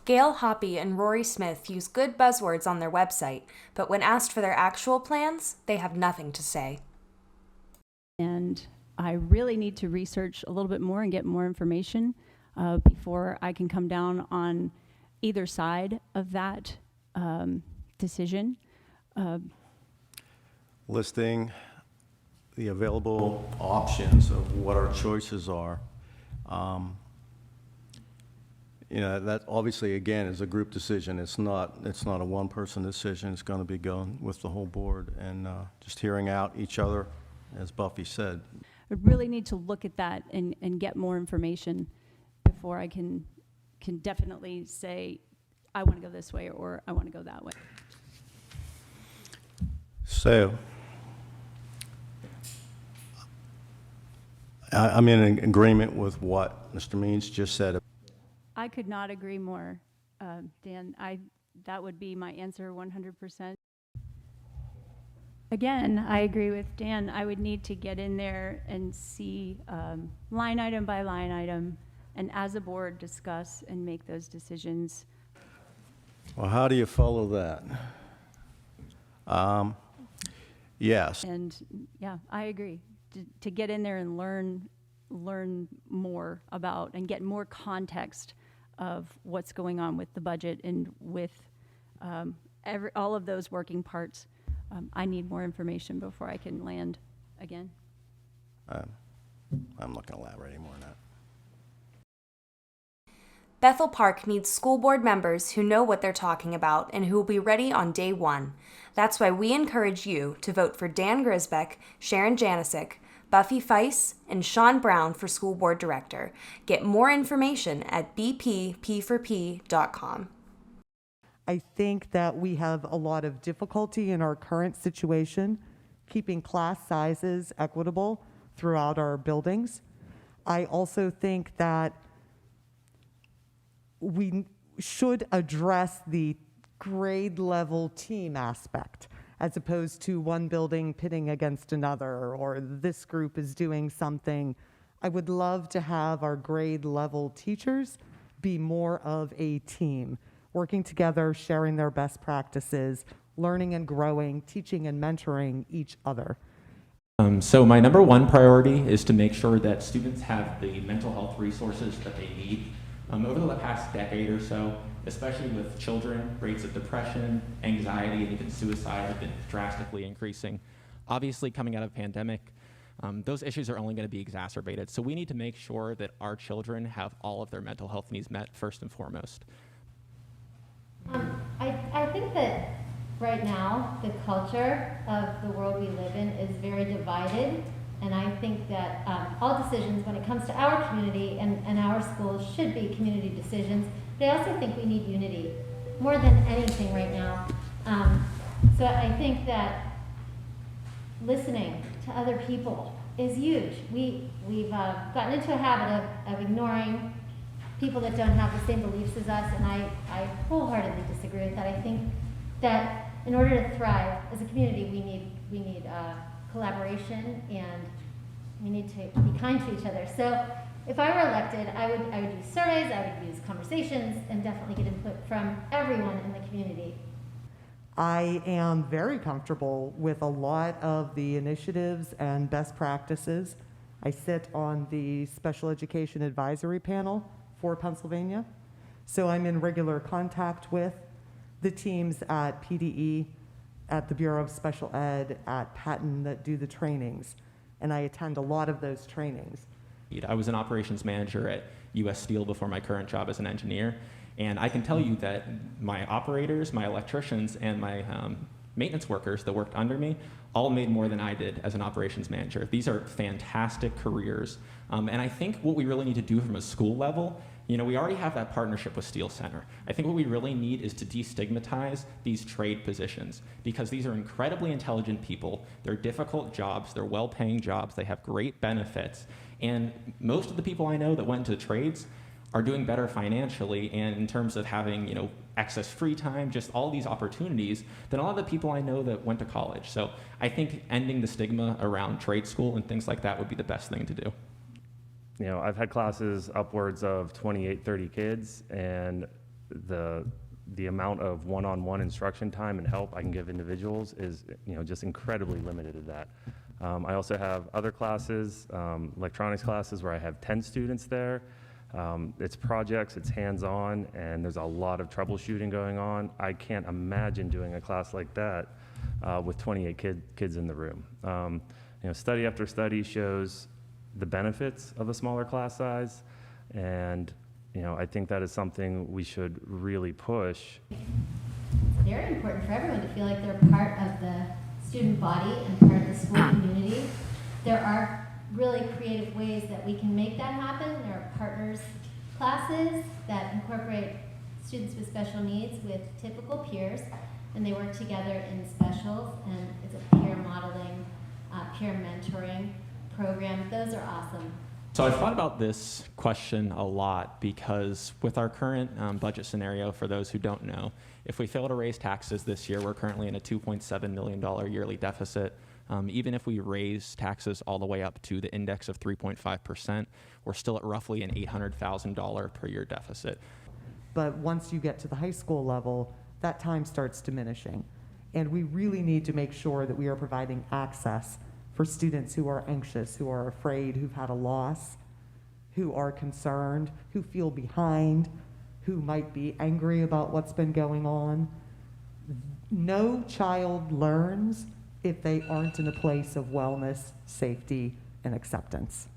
Gail Hoppy and Rory Smith use good buzzwords on their website, but when asked for their actual plans, they have nothing to say. And I really need to research a little bit more and get more information before I can come down on either side of that decision. Listing the available options of what our choices are. That obviously, again, is a group decision. It's not a one-person decision. It's going to be going with the whole board and just hearing out each other, as Buffy said. I really need to look at that and get more information before I can definitely say, I want to go this way or I want to go that way. So, I'm in agreement with what Mr. Means just said. I could not agree more, Dan. That would be my answer 100%. Again, I agree with Dan. I would need to get in there and see line item by line item, and as a board discuss and make those decisions. Well, how do you follow that? Yes. And yeah, I agree. To get in there and learn more about and get more context of what's going on with the budget and with all of those working parts. I need more information before I can land again. I'm not going to elaborate anymore on that. Bethel Park needs school board members who know what they're talking about and who will be ready on day one. That's why we encourage you to vote for Dan Grisbeck, Sharon Janisic, Buffy Feiss, and Sean Brown for school board director. Get more information at bpp4p.com. I think that we have a lot of difficulty in our current situation, keeping class sizes equitable throughout our buildings. I also think that we should address the grade level team aspect, as opposed to one building pitting against another, or this group is doing something. I would love to have our grade level teachers be more of a team, working together, sharing their best practices, learning and growing, teaching and mentoring each other. So my number one priority is to make sure that students have the mental health resources that they need. Over the past decade or so, especially with children, rates of depression, anxiety, and even suicide have been drastically increasing. Obviously, coming out of a pandemic, those issues are only going to be exacerbated. So we need to make sure that our children have all of their mental health needs met first and foremost. I think that right now, the culture of the world we live in is very divided. And I think that all decisions when it comes to our community and our schools should be community decisions. But I also think we need unity more than anything right now. So I think that listening to other people is huge. We've gotten into a habit of ignoring people that don't have the same beliefs as us, and I wholeheartedly disagree with that. I think that in order to thrive as a community, we need collaboration, and we need to be kind to each other. So if I were elected, I would use surveys, I would use conversations, and definitely get input from everyone in the community. I am very comfortable with a lot of the initiatives and best practices. I sit on the Special Education Advisory Panel for Pennsylvania, so I'm in regular contact with the teams at PDE, at the Bureau of Special Ed, at Patton that do the trainings, and I attend a lot of those trainings. I was an operations manager at U.S. Steel before my current job as an engineer, and I can tell you that my operators, my electricians, and my maintenance workers that worked under me all made more than I did as an operations manager. These are fantastic careers, and I think what we really need to do from a school level, we already have that partnership with Steel Center. I think what we really need is to destigmatize these trade positions, because these are incredibly intelligent people. They're difficult jobs, they're well-paying jobs, they have great benefits, and most of the people I know that went into trades are doing better financially and in terms of having, excess free time, just all these opportunities than a lot of the people I know that went to college. So I think ending the stigma around trade school and things like that would be the best thing to do. I've had classes upwards of 28, 30 kids, and the amount of one-on-one instruction time and help I can give individuals is, just incredibly limited to that. I also have other classes, electronics classes, where I have 10 students there. It's projects, it's hands-on, and there's a lot of troubleshooting going on. I can't imagine doing a class like that with 28 kids in the room. Study after study shows the benefits of a smaller class size, and I think that is something we should really push. It's very important for everyone to feel like they're part of the student body and part of the school community. There are really creative ways that we can make that happen. There are partners classes that incorporate students with special needs with typical peers, and they work together in specials, and it's a peer modeling, peer mentoring program. Those are awesome. So I've thought about this question a lot because with our current budget scenario, for those who don't know, if we fail to raise taxes this year, we're currently in a $2.7 million yearly deficit. Even if we raise taxes all the way up to the index of 3.5%, we're still at roughly an $800,000 per year deficit. But once you get to the high school level, that time starts diminishing. And we really need to make sure that we are providing access for students who are anxious, who are afraid, who've had a loss, who are concerned, who feel behind, who might be angry about what's been going on. No child learns if they aren't in a place of wellness, safety, and acceptance.